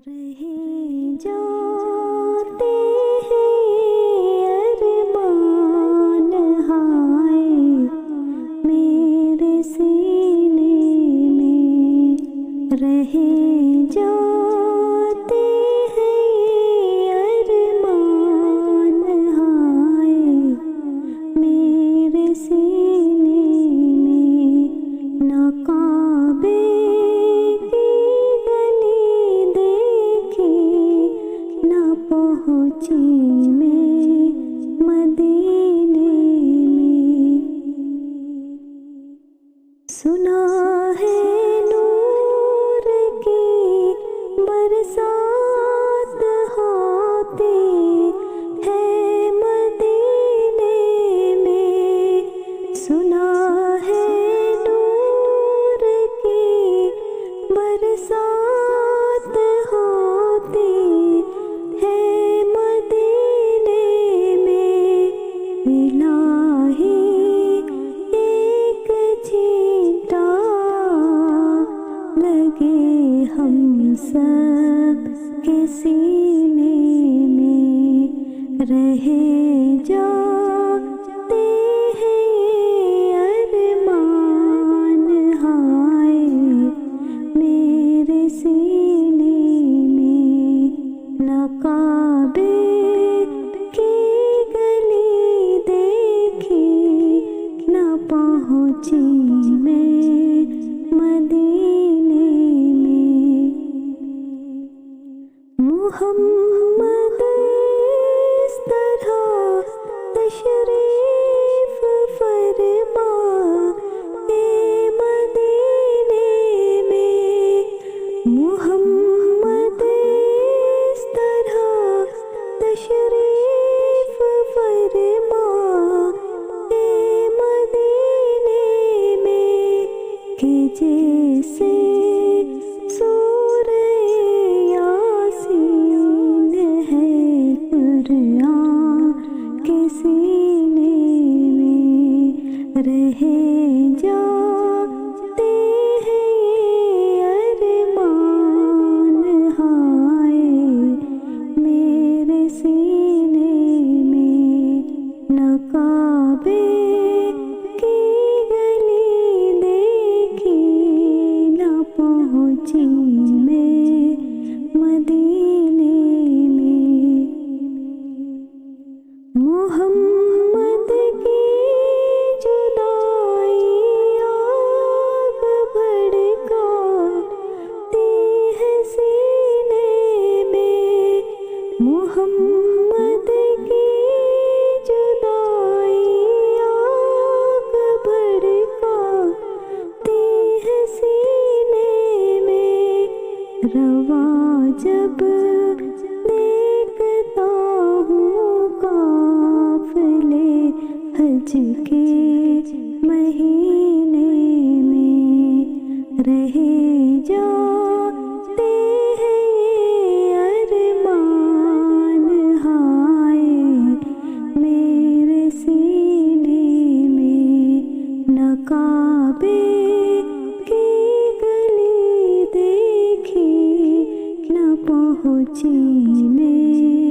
رہے جاتے ہیں ارمان ہائے میرے سینے میں رہے جاتے ہیں ارمان ہائے میرے سینے میں ناقابل پہنچی میں مدینے میں سنا ہے نور کی برسات ہوتی ہے مدینے میں سنا ہے نور کی برسات ہوتی ہے مدینے میں الہی ایک چھینٹا لگے ہم سب کے سینے میں رہے جاتے ہیں ارمان ہائے میرے سینے میں ناقابل کی گلی دیکھی نہ پہنچی میں مدینے میں محمد اس طرح تشریف فرما اے مدینے میں محمد اس طرح تشریف فرما اے مدینے میں کہ جیسے سورہ یاسین ہے قرآن کے سینے میں رہے جاتے ہیں ارمان ہائے میرے سینے میں ناقابل کی گلی دیکھی نہ پہنچی میں مدینے میں محمد کی جدائی آگ بھڑکاتی ہے سینے میں محمد کی جدائی آگ بھڑکاتی ہے سینے میں رواں جب دیکھتا ہوں قافلے حج کے مہینے میں رہے جاتے ہیں ارمان ہائے میرے سینے میں ناقابل کی گلی دیکھی نہ پہنچی میں